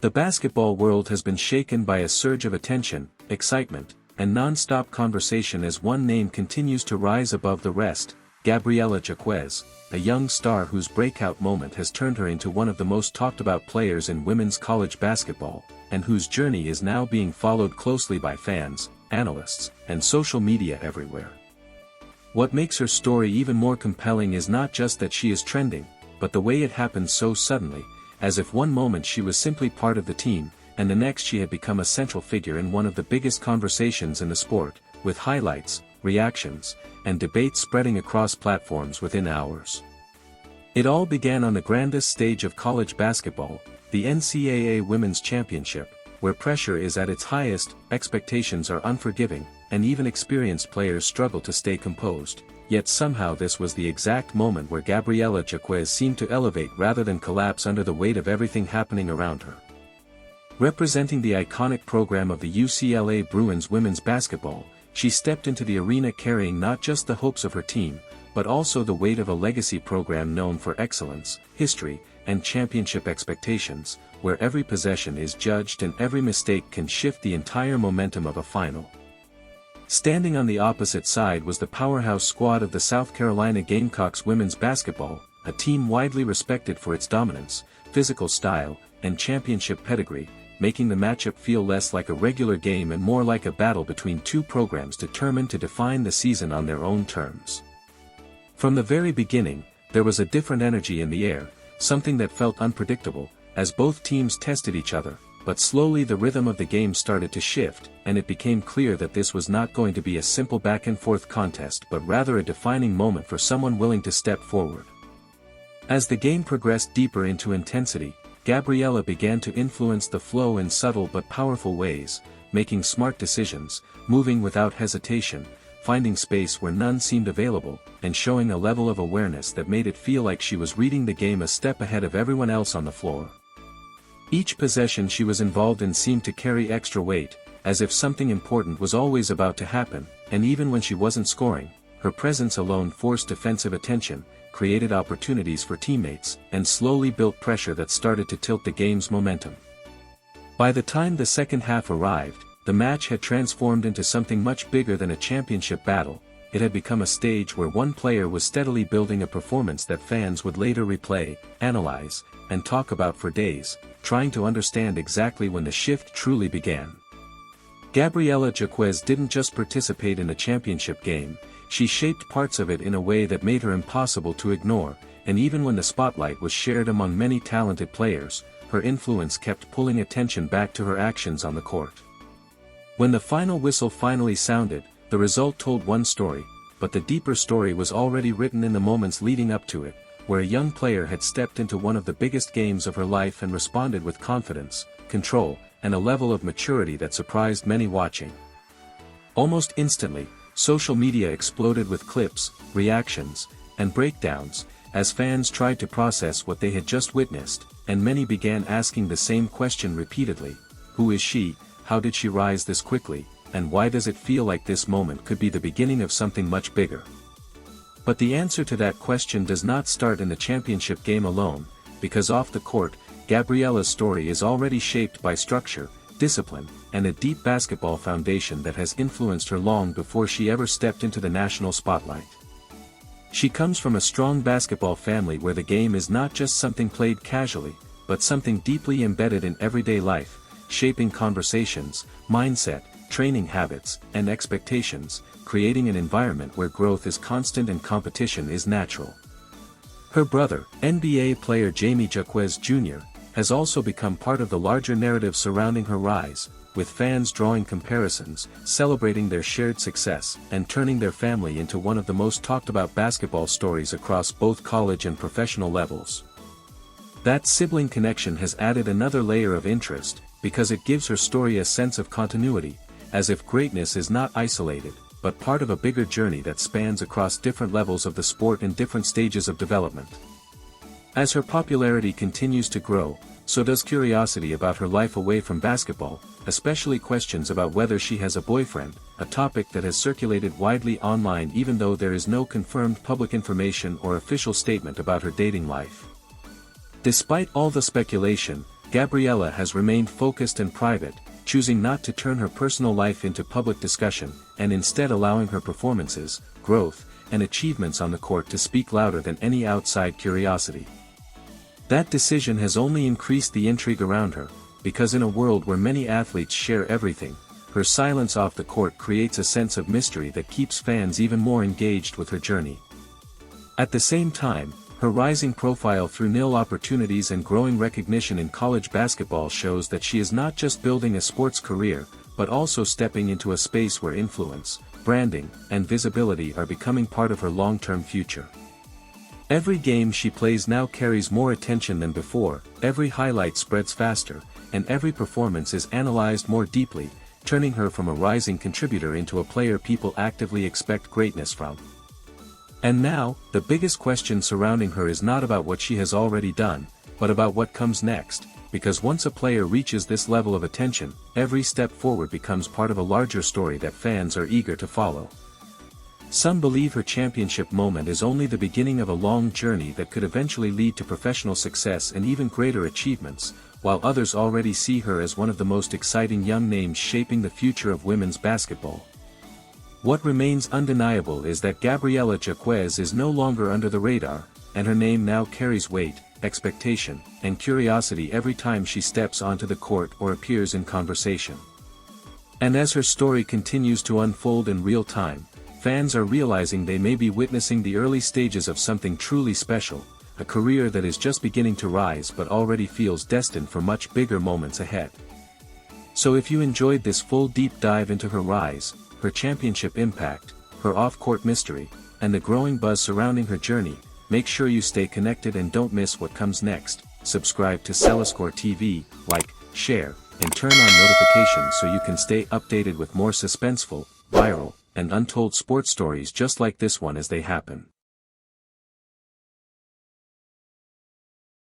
The basketball world has been shaken by a surge of attention, excitement, and non-stop conversation as one name continues to rise above the rest, Gabriela Jaquez, a young star whose breakout moment has turned her into one of the most talked-about players in women's college basketball, and whose journey is now being followed closely by fans, analysts, and social media everywhere. What makes her story even more compelling is not just that she is trending, but the way it happened so suddenly, as if one moment she was simply part of the team, and the next she had become a central figure in one of the biggest conversations in the sport, with highlights, reactions, and debates spreading across platforms within hours. It all began on the grandest stage of college basketball, the NCAA Women's Championship, where pressure is at its highest, expectations are unforgiving, and even experienced players struggle to stay composed. Yet somehow this was the exact moment where Gabriela Jaquez seemed to elevate rather than collapse under the weight of everything happening around her. Representing the iconic program of the UCLA Bruins women's basketball, she stepped into the arena carrying not just the hopes of her team, but also the weight of a legacy program known for excellence, history, and championship expectations, where every possession is judged and every mistake can shift the entire momentum of a final. Standing on the opposite side was the powerhouse squad of the South Carolina Gamecocks women's basketball, a team widely respected for its dominance, physical style, and championship pedigree, making the matchup feel less like a regular game and more like a battle between two programs determined to define the season on their own terms. From the very beginning, there was a different energy in the air, something that felt unpredictable, as both teams tested each other. But slowly the rhythm of the game started to shift, and it became clear that this was not going to be a simple back-and-forth contest but rather a defining moment for someone willing to step forward. As the game progressed deeper into intensity, Gabriela began to influence the flow in subtle but powerful ways, making smart decisions, moving without hesitation, finding space where none seemed available, and showing a level of awareness that made it feel like she was reading the game a step ahead of everyone else on the floor. Each possession she was involved in seemed to carry extra weight, as if something important was always about to happen, and even when she wasn't scoring, her presence alone forced defensive attention, created opportunities for teammates, and slowly built pressure that started to tilt the game's momentum. By the time the second half arrived, the match had transformed into something much bigger than a championship battle. It had become a stage where one player was steadily building a performance that fans would later replay, analyze, and talk about for days, trying to understand exactly when the shift truly began. Gabriela Jaquez didn't just participate in the championship game, she shaped parts of it in a way that made her impossible to ignore, and even when the spotlight was shared among many talented players, her influence kept pulling attention back to her actions on the court. When the final whistle finally sounded, the result told one story, but the deeper story was already written in the moments leading up to it, where a young player had stepped into one of the biggest games of her life and responded with confidence, control, and a level of maturity that surprised many watching. Almost instantly, social media exploded with clips, reactions, and breakdowns, as fans tried to process what they had just witnessed, and many began asking the same question repeatedly: who is she, how did she rise this quickly, and why does it feel like this moment could be the beginning of something much bigger? But the answer to that question does not start in the championship game alone, because off the court, Gabriela's story is already shaped by structure, discipline, and a deep basketball foundation that has influenced her long before she ever stepped into the national spotlight. She comes from a strong basketball family where the game is not just something played casually, but something deeply embedded in everyday life, shaping conversations, mindset, training habits, and expectations, creating an environment where growth is constant and competition is natural. Her brother, NBA player Jaime Jaquez Jr., has also become part of the larger narrative surrounding her rise, with fans drawing comparisons, celebrating their shared success, and turning their family into one of the most talked about basketball stories across both college and professional levels. That sibling connection has added another layer of interest, because it gives her story a sense of continuity, as if greatness is not isolated, but part of a bigger journey that spans across different levels of the sport and different stages of development. As her popularity continues to grow, so does curiosity about her life away from basketball, especially questions about whether she has a boyfriend, a topic that has circulated widely online even though there is no confirmed public information or official statement about her dating life. Despite all the speculation, Gabriela has remained focused and private, choosing not to turn her personal life into public discussion, and instead allowing her performances, growth, and achievements on the court to speak louder than any outside curiosity. That decision has only increased the intrigue around her, because in a world where many athletes share everything, her silence off the court creates a sense of mystery that keeps fans even more engaged with her journey. At the same time, her rising profile through nil opportunities and growing recognition in college basketball shows that she is not just building a sports career, but also stepping into a space where influence, branding, and visibility are becoming part of her long-term future. Every game she plays now carries more attention than before, every highlight spreads faster, and every performance is analyzed more deeply, turning her from a rising contributor into a player people actively expect greatness from. And now, the biggest question surrounding her is not about what she has already done, but about what comes next, because once a player reaches this level of attention, every step forward becomes part of a larger story that fans are eager to follow. Some believe her championship moment is only the beginning of a long journey that could eventually lead to professional success and even greater achievements, while others already see her as one of the most exciting young names shaping the future of women's basketball. What remains undeniable is that Gabriela Jaquez is no longer under the radar, and her name now carries weight, expectation, and curiosity every time she steps onto the court or appears in conversation. And as her story continues to unfold in real time, fans are realizing they may be witnessing the early stages of something truly special, a career that is just beginning to rise but already feels destined for much bigger moments ahead. So if you enjoyed this full deep dive into her rise, her championship impact, her off-court mystery, and the growing buzz surrounding her journey, make sure you stay connected and don't miss what comes next. Subscribe to Celiscore TV, like, share, and turn on notifications so you can stay updated with more suspenseful, viral, and untold sports stories just like this one as they happen.